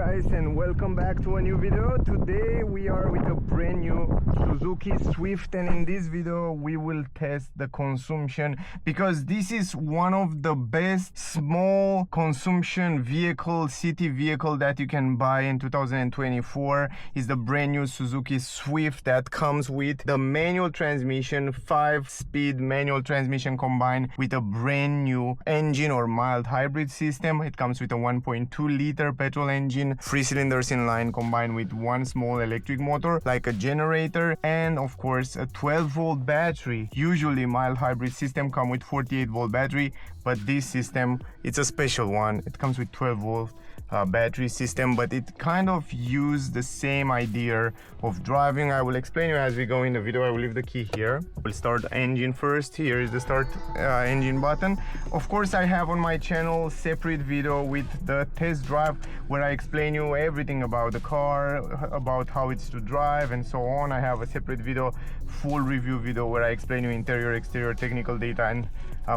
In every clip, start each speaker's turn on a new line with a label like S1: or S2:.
S1: guys, and welcome back to a new video. Today we are with a brand new Suzuki Swift, and in this video we will test the consumption, because this is one of the best small consumption vehicle, city vehicle that you can buy in 2024. Is the brand new Suzuki Swift that comes with the manual transmission, 5-speed manual transmission combined with a brand new engine or mild hybrid system. It comes with a 1.2 liter petrol engine, 3 cylinders inline combined with one small electric motor like a generator, and of course a 12-volt battery. Usually mild hybrid system come with 48-volt battery, but this system, it's a special one. It comes with 12-volt battery system, but it kind of use the same idea of driving. I will explain you as we go in the video. I will leave the key here. We'll start the engine first. Here is the start engine button. Of course, I have on my channel separate video with the test drive where I explain you everything about the car, about how it's to drive and so on. I have a separate video, full review video, where I explain you interior, exterior, technical data, and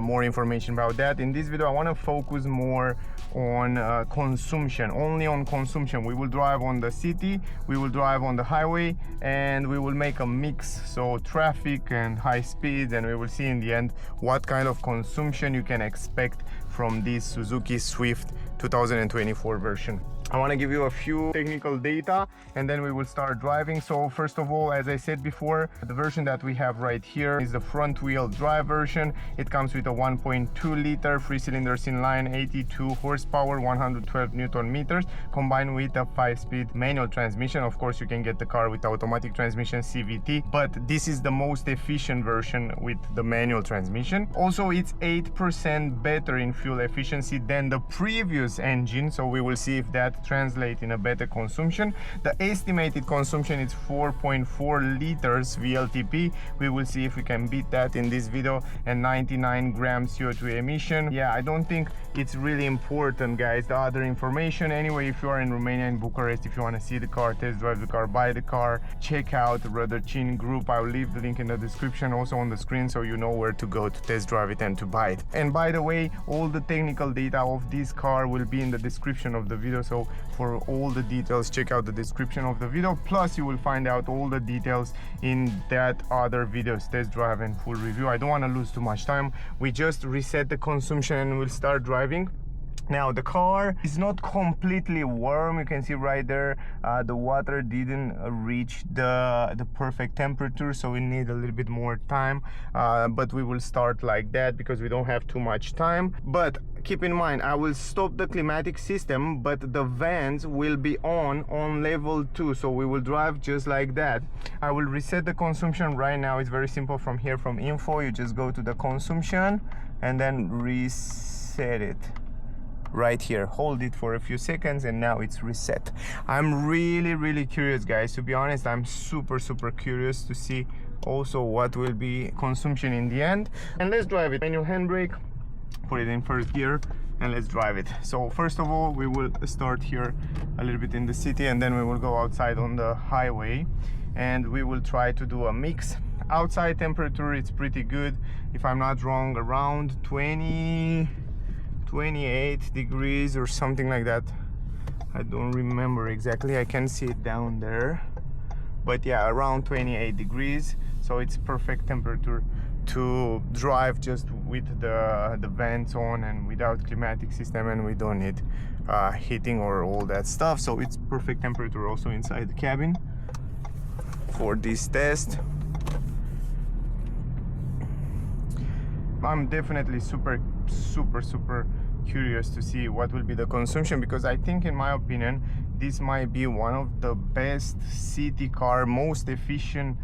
S1: more information about that. In this video I want to focus more on consumption, only on consumption. We will drive on the city, we will drive on the highway, and we will make a mix, so traffic and high speeds, and we will see in the end what kind of consumption you can expect from this Suzuki Swift 2024 version. I want to give you a few technical data and then we will start driving. So first of all, as I said before, the version that we have right here is the front wheel drive version. It comes with a 1.2 liter 3 cylinders inline, 82 horsepower, 112 newton meters, combined with a 5-speed manual transmission. Of course, you can get the car with automatic transmission, CVT, but this is the most efficient version with the manual transmission. Also, it's 8% better in fuel efficiency than the previous engine, so we will see if that translate in a better consumption. The estimated consumption is 4.4 liters VLTP. We will see if we can beat that in this video, and 99 grams CO2 emission. Yeah, I don't think it's really important, guys, the other information. Anyway, if you are in Romania, in Bucharest, if you want to see the car, test drive the car, buy the car, check out the Rădăcini group. I will leave the link in the description, also on the screen, so you know where to go to test drive it and to buy it. And by the way, all the technical data of this car will be in the description of the video, so for all the details check out the description of the video. Plus you will find out all the details in that other videos, test drive and full review. I don't want to lose too much time. We just reset the consumption and we'll start driving. Now the car is not completely warm. You can see right there the water didn't reach the perfect temperature, so we need a little bit more time, but we will start like that because we don't have too much time. But keep in mind, I will stop the climatic system, but the vents will be on level 2, so we will drive just like that. I will reset the consumption right now. It's very simple. From here, from info, you just go to the consumption and then reset it right here. Hold it for a few seconds and now it's reset. I'm really curious, guys, to be honest. I'm super curious to see also what will be consumption in the end. And let's drive it. Manual handbrake, put it in first gear, and let's drive it. So first of all, we will start here a little bit in the city, and then we will go outside on the highway and we will try to do a mix. Outside temperature, it's pretty good, if I'm not wrong, around 28 degrees or something like that. I don't remember exactly. I can see it down there, but yeah, around 28 degrees. So it's perfect temperature to drive just with the vents on and without climatic system, and we don't need heating or all that stuff. So it's perfect temperature also inside the cabin for this test. I'm definitely super curious to see what will be the consumption, because I think, in my opinion, this might be one of the best city car, most efficient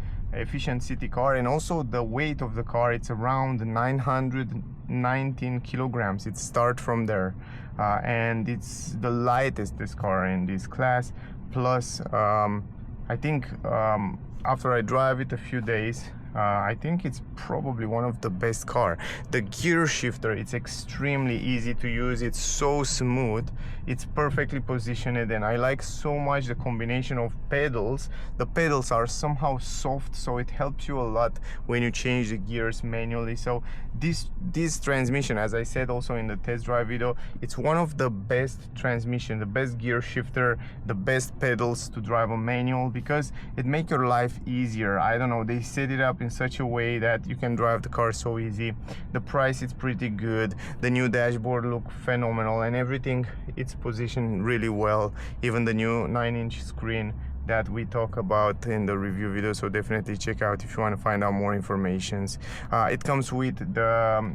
S1: city car. And also the weight of the car, it's around 919 kilograms. It starts from there, and it's the lightest this car in this class. Plus I think after I drive it a few days, I think it's probably one of the best car. The gear shifter, it's extremely easy to use. It's so smooth. It's perfectly positioned, and I like so much the combination of pedals. The pedals are somehow soft, so it helps you a lot when you change the gears manually. So this transmission, as I said also in the test drive video, it's one of the best transmission, the best gear shifter, the best pedals to drive a manual, because it makes your life easier. I don't know, they set it up in such a way that you can drive the car so easy. The price is pretty good. The new dashboard look phenomenal, and everything, it's positioned really well. Even the new 9-inch screen that we talk about in the review video, so definitely check out if you want to find out more informations. It comes with the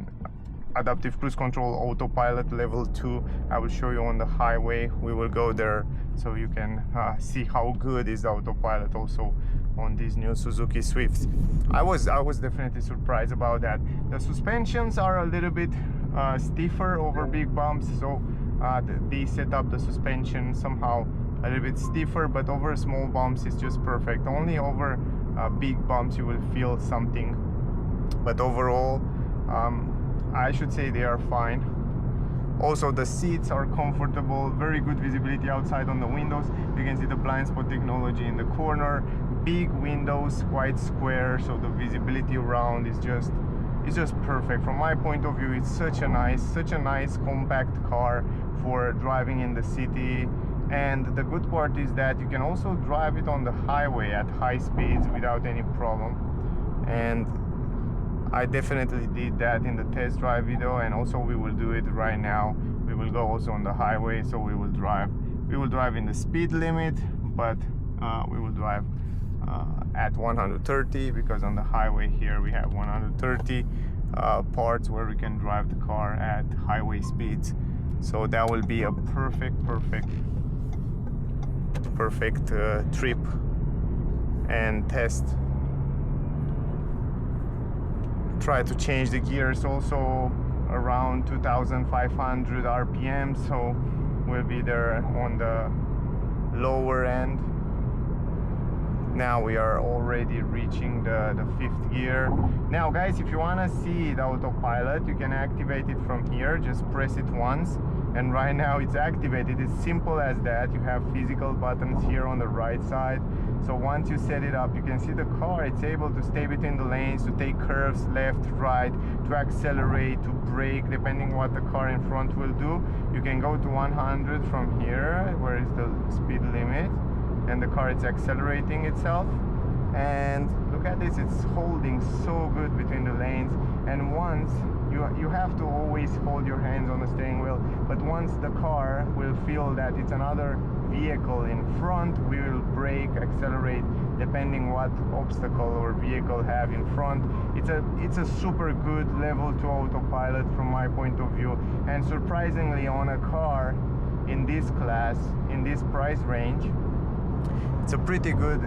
S1: adaptive cruise control autopilot level 2. I will show you on the highway. We will go there so you can see how good is the autopilot also on these new Suzuki Swifts. I was definitely surprised about that. The suspensions are a little bit stiffer over big bumps, so they set up the suspension somehow a little bit stiffer, but over small bumps it's just perfect. Only over big bumps you will feel something, but overall I should say they are fine. Also, the seats are comfortable, very good visibility outside on the windows. You can see the blind spot technology in the corner, big windows, quite square, so the visibility around is just perfect. From my point of view, it's such a nice compact car for driving in the city. And the good part is that you can also drive it on the highway at high speeds without any problem. And I definitely did that in the test drive video, and also we will do it right now. We will go also on the highway, so we will drive in the speed limit, but we will drive at 130, because on the highway here we have 130 parts where we can drive the car at highway speeds. So that will be a perfect trip and test. Try to change the gears also around 2500 RPM, so we'll be there on the lower end. Now we are already reaching the 5th gear. Now guys, if you want to see the autopilot, you can activate it from here. Just press it once, and right now it's activated. It's simple as that. You have physical buttons here on the right side. So once you set it up, you can see the car, it's able to stay between the lanes, to take curves left, right, to accelerate, to brake, depending what the car in front will do. You can go to 100 from here, where is the speed limit, and the car is accelerating itself. And look at this, it's holding so good between the lanes. And once you have to always hold your hands on the steering wheel, but once the car will feel that it's another vehicle in front, we will brake, accelerate, depending what obstacle or vehicle have in front. It's a super good level 2 autopilot from my point of view, and surprisingly on a car in this class, in this price range, it's a pretty good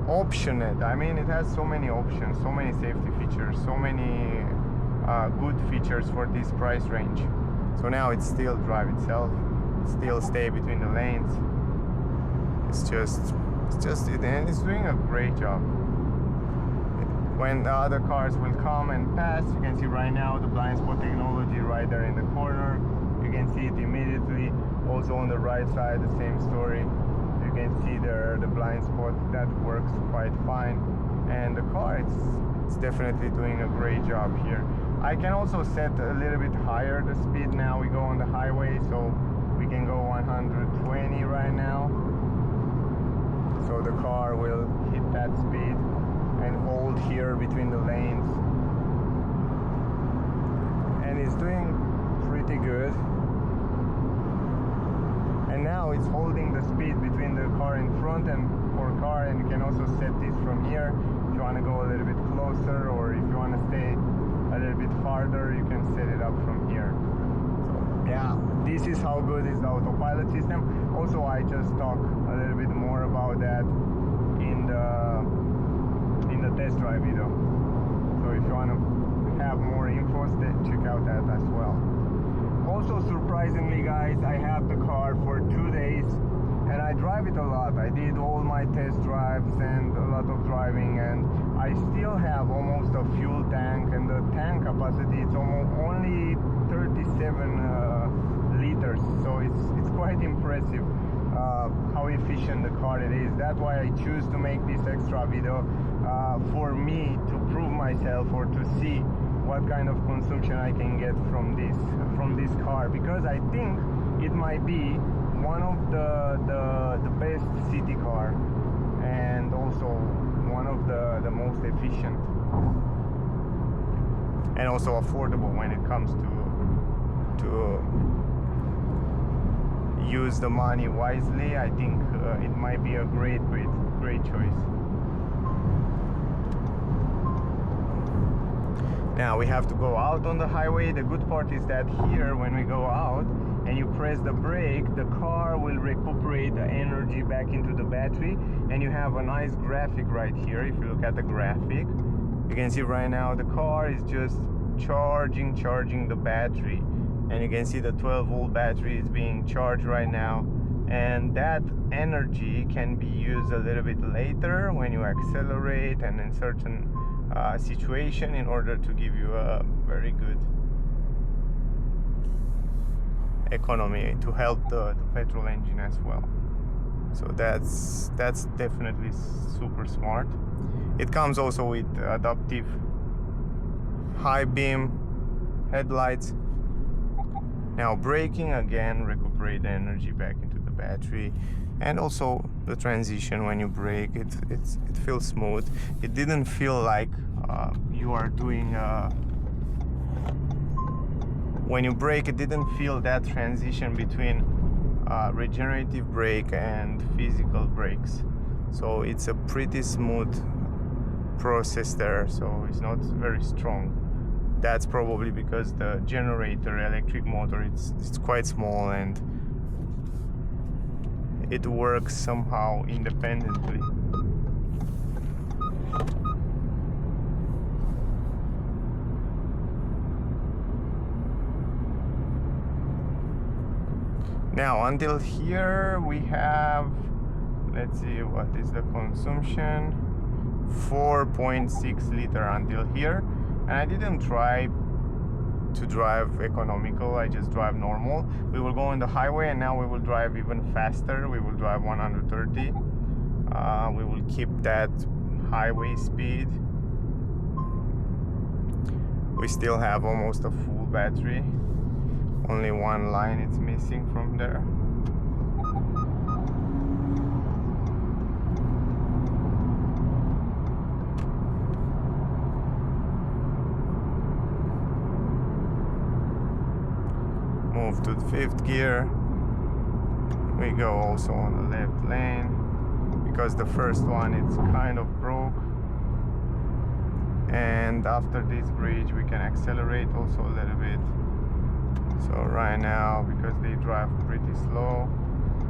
S1: option. I mean, it has so many options, so many safety features, so many good features for this price range. So now it still drive itself, still stay between the lanes. It's just it, and it's doing a great job. When the other cars will come and pass, you can see right now the blind spot technology right there in the corner. You can see it immediately. Also on the right side, the same story. You can see there the blind spot, that works quite fine. And the car, it's definitely doing a great job here. I can also set a little bit higher the speed. Now we go on the highway, so we can go 120 right now. So the car will hit that speed and hold here between the lanes. And it's doing pretty good. And now it's holding the speed between the car in front and car, and you can also set this from here if you want to go a little bit closer, or if you want to stay a little bit farther, you can set it up from here. So yeah, this is how good is the autopilot system. Also, I just talk a little bit more about that in the test drive video. So if you want to have more info, check out that as well. Also, surprisingly guys, I have the car for 2 days, and I drive drive it a lot. I did all my test drives and a lot of driving, and I still have almost a fuel tank, and the tank capacity is only 37 liters, so it's quite impressive how efficient the car it is. That's why I choose to make this extra video for me to prove myself, or to see what kind of consumption I can get from this car, because I think it might be one of the best city car, and also one of the most efficient, and also affordable when it comes to use the money wisely. I think it might be a great choice. Now we have to go out on the highway. The good part is that here, when we go out and you press the brake, the car will recuperate the energy back into the battery, and you have a nice graphic right here. If you look at the graphic, you can see right now the car is just charging the battery, and you can see the 12-volt battery is being charged right now, and that energy can be used a little bit later when you accelerate and in certain situation, in order to give you a very good economy, to help the petrol engine as well. So that's definitely super smart. It comes also with adaptive high beam headlights. Now braking, again, recuperate the energy back into the battery, and also the transition when you brake, it feels smooth. It didn't feel like you are doing when you brake, it didn't feel that transition between regenerative brake and physical brakes. So it's a pretty smooth process there, so it's not very strong. That's probably because the generator electric motor, it's quite small, and it works somehow independently. Now until here we have, let's see, what is the consumption? 4.6 liter until here, and I didn't try to drive economical, I just drive normal. We will go on the highway, and now we will drive even faster. We will drive 130. We will keep that highway speed. We still have almost a full battery. Only one line is missing from there. Move to the 5th gear. We go also on the left lane, because the first one it's kind of broke, and after this bridge we can accelerate also a little bit. So right now, because they drive pretty slow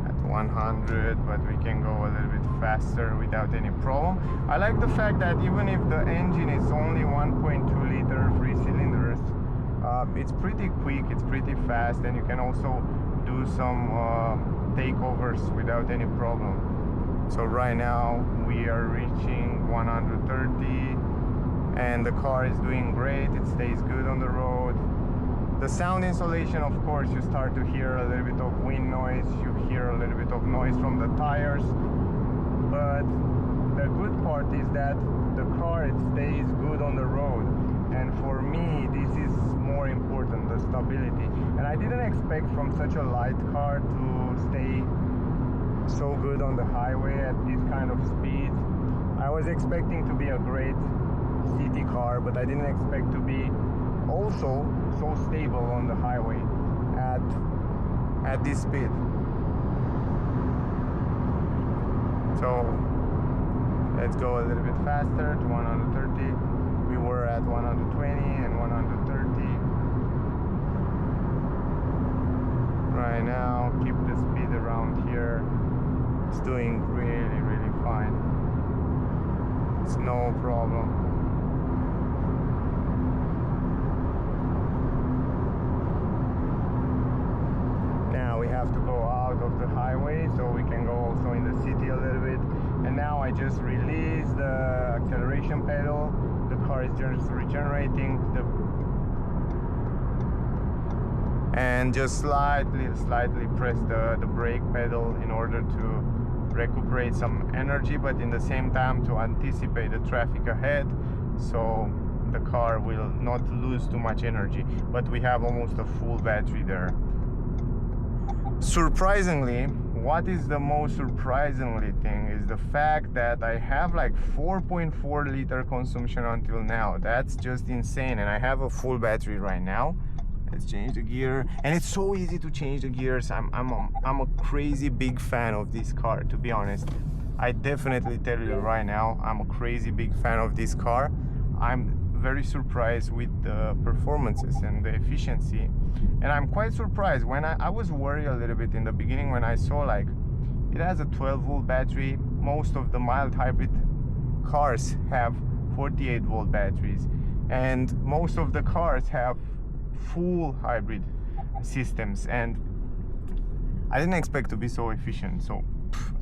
S1: at 100, but we can go a little bit faster without any problem. I like the fact that even if the engine is only 1.2 liter 3 cylinders, it's pretty quick, it's pretty fast, and you can also do some takeovers without any problem. So right now we are reaching 130, and the car is doing great. It stays good on the road. The sound insulation, of course, you start to hear a little bit of wind noise, you hear a little bit of noise from the tires, but the good part is that the car, it stays good on the road, and for me this is more important, the stability. And I didn't expect from such a light car to stay so good on the highway at this kind of speed. I was expecting to be a great city car, but I didn't expect to be also so stable on the highway at this speed. So let's go a little bit faster to 130. We were at 120 and 130. Right now, keep the speed around here. It's doing really fine. It's no problem. Now we have to go out of the highway, so we can go also in the city a little bit. And now I just released the acceleration pedal. The car is just regenerating and just slightly press the brake pedal in order to recuperate some energy, but in the same time to anticipate the traffic ahead, so the car will not lose too much energy. But we have almost a full battery there. Surprisingly, what is the most surprisingly thing is the fact that I have like 4.4 liter consumption until now. That's just insane, and I have a full battery right now. Let's change the gear, and it's so easy to change the gears. I'm a crazy big fan of this car, to be honest. I definitely tell you right now, I'm a crazy big fan of this car. I'm very surprised with the performances and the efficiency, and I'm quite surprised when I was worried a little bit in the beginning when I saw like it has a 12-volt battery. Most of the mild hybrid cars have 48-volt batteries, and most of the cars have full hybrid systems, and I didn't expect to be so efficient. So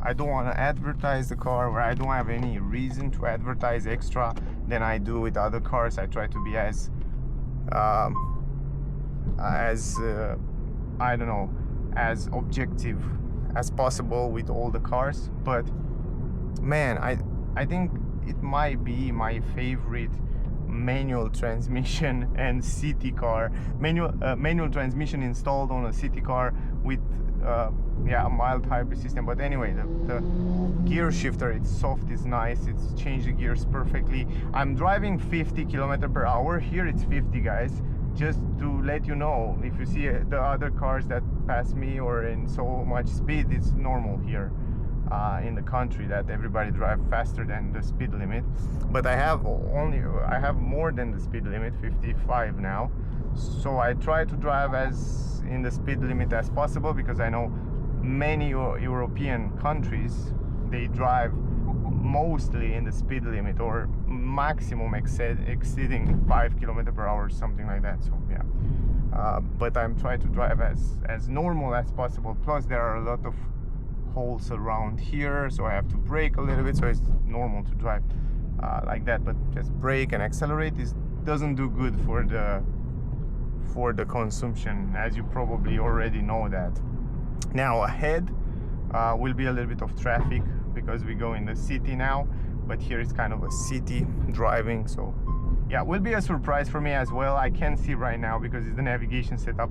S1: I don't want to advertise the car, or I don't have any reason to advertise extra than I do with other cars. I try to be as I don't know, as objective as possible with all the cars. But man, I think it might be my favorite manual transmission and city car, manual transmission installed on a city car with yeah, a mild hybrid system. But anyway, the gear shifter, it's soft, it's nice, it's changed the gears perfectly. I'm driving 50 km/h. Here it's 50, guys, just to let you know. If you see the other cars that pass me or in so much speed, it's normal here in the country that everybody drive faster than the speed limit. But I have more than the speed limit, 55 now. So I try to drive as in the speed limit as possible, because I know many European countries, they drive mostly in the speed limit or maximum exceeding 5 km/h, something like that. So yeah, but I'm trying to drive as normal as possible. Plus there are a lot of holes around here, so I have to brake a little bit, so it's normal to drive like that. But just brake and accelerate doesn't do good for the consumption, as you probably already know that. Now ahead will be a little bit of traffic because we go in the city now, but here is kind of a city driving, so yeah, will be a surprise for me as well. I can't see right now because it's the navigation setup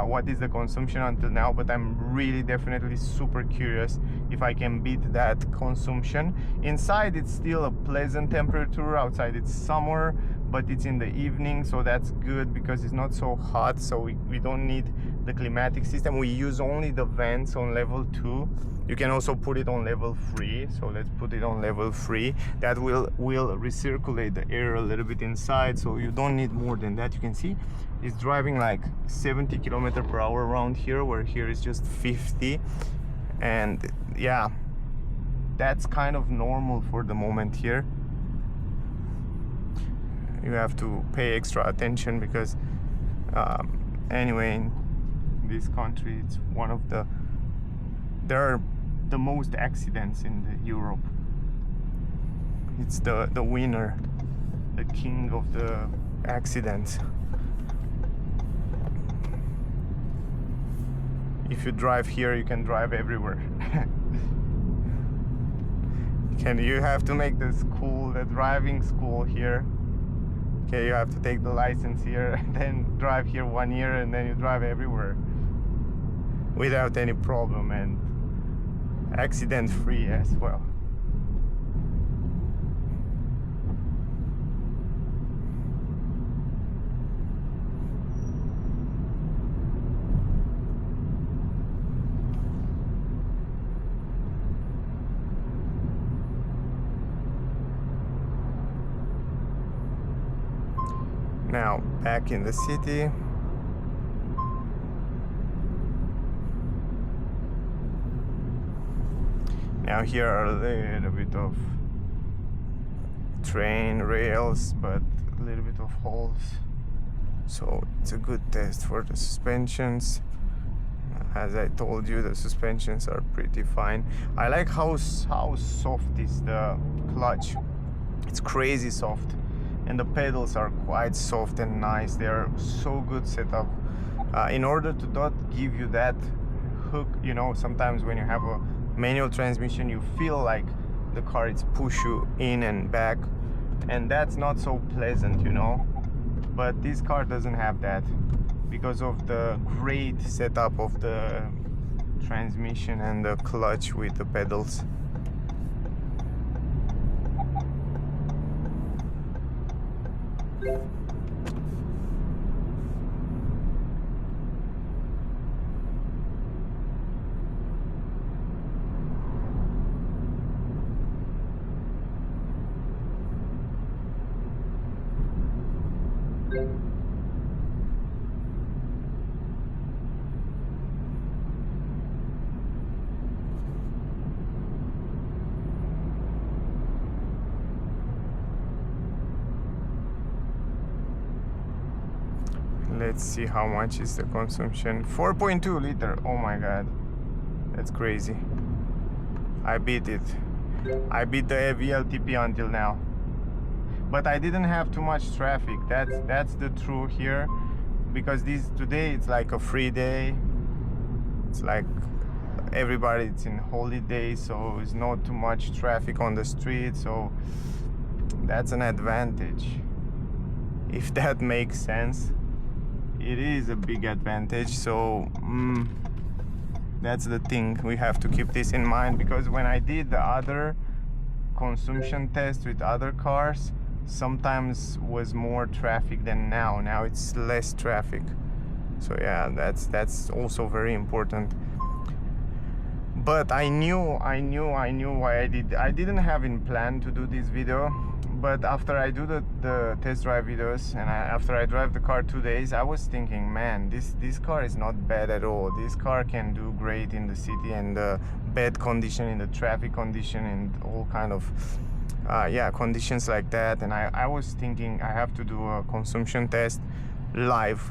S1: what is the consumption until now, but I'm really definitely super curious if I can beat that consumption. Inside it's still a pleasant temperature, outside it's summer, but it's in the evening, so that's good because it's not so hot, so we don't need the climatic system. We use only the vents on level 2. You can also put it on level 3, so let's put it on level 3. That will recirculate the air a little bit inside, so you don't need more than that. You can see it's driving like 70 km/h around here, where here is just 50. And yeah, that's kind of normal for the moment here. You have to pay extra attention because anyway, in this country it's one of there are the most accidents in Europe. It's the winner, the king of the accidents. If you drive here, you can drive everywhere. You have to make the driving school here. Okay, you have to take the license here and then drive here 1 year, and then you drive everywhere without any problem and accident free as well. Now back in the city. Now here are a little bit of train rails, but a little bit of holes. So it's a good test for the suspensions. as I told you, the suspensions are pretty fine. I like how soft is the clutch. It's crazy soft, and the pedals are quite soft and nice. They are so good set up. In order to not give you that hook, you know, sometimes when you have a manual transmission, you feel like the car is push you in and back, and that's not so pleasant, you know. But this car doesn't have that because of the great setup of the transmission and the clutch with the pedals. Let's see how much is the consumption. 4.2 liter. Oh my god, that's crazy. I beat it. I beat the VLTP until now, but I didn't have too much traffic. That's the truth here, because today it's like a free day. It's like it's in holiday, so it's not too much traffic on the street, so that's an advantage, if that makes sense. It is a big advantage, so that's the thing. We have to keep this in mind, because when I did the other consumption test with other cars, sometimes was more traffic than now. Now it's less traffic, so yeah, that's also very important. But I knew why I didn't have in plan to do this video. But after I do the test drive videos, and after I drive the car 2 days, I was thinking, man, this car is not bad at all. This car can do great in the city, and the bad condition, in the traffic condition, and all kind of conditions like that. And I was thinking I have to do a consumption test live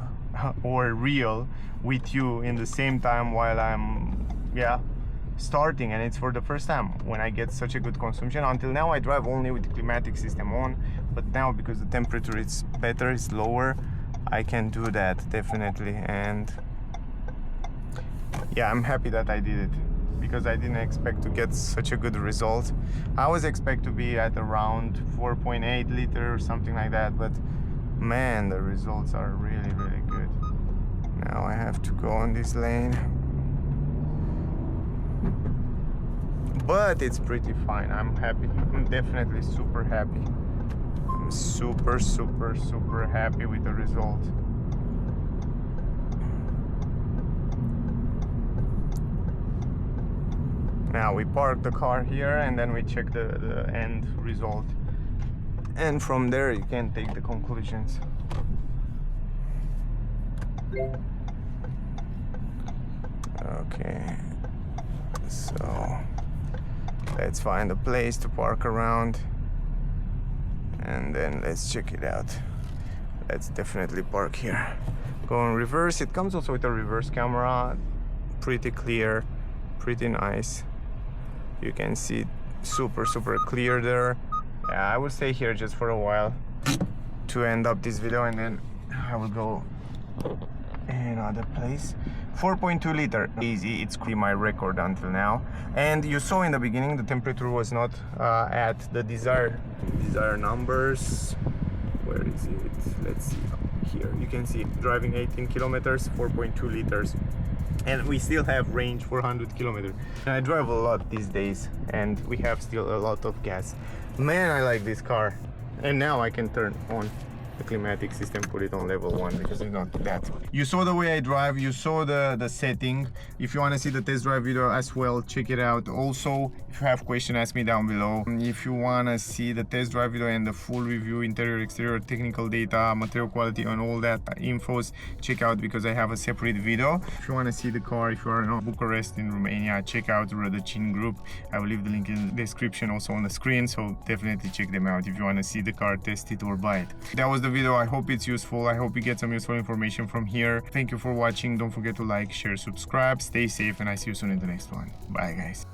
S1: or real with you in the same time while I'm starting, and it's for the first time when I get such a good consumption. Until now I drive only with the climatic system on, but now because the temperature is better, it's lower, I can do that definitely. And yeah, I'm happy that I did it, because I didn't expect to get such a good result. I was expect to be at around 4.8 liter or something like that, but man, the results are really good. Now I have to go on this lane, but it's pretty fine. I'm happy. I'm definitely super happy. I'm super happy with the result. Now we park the car here, and then we check the end result, and from there you can take the conclusions. Okay, so let's find a place to park around, and then let's check it out. Let's definitely park here. Go in reverse. It comes also with a reverse camera, pretty clear, pretty nice. You can see super clear there. Yeah, I will stay here just for a while to end up this video, and then I will go in another place. 4.2 liter, easy. It's my record until now. And you saw in the beginning the temperature was not at the desired numbers. Where is it? Let's see. Here you can see driving 18 kilometers, 4.2 liters, and we still have range 400 kilometers. I drive a lot these days, and we have still a lot of gas. Man, I like this car. And now I can turn on the climatic system, put it on level 1, because it's not that. You saw the way I drive, you saw the setting. If you want to see the test drive video as well, check it out. Also, if you have questions, ask me down below. If you want to see the test drive video and the full review, interior, exterior, technical data, material quality, and all that infos, check out, because I have a separate video. If you want to see the car, if you are in Bucharest in Romania, check out the Rădăcini group. I will leave the link in the description, also on the screen, so definitely check them out if you want to see the car, test it, or buy it. That was the the video. I hope it's useful. I hope you get some useful information from here. Thank you for watching. Don't forget to like, share, subscribe. Stay safe, and I see you soon in the next one. Bye, guys.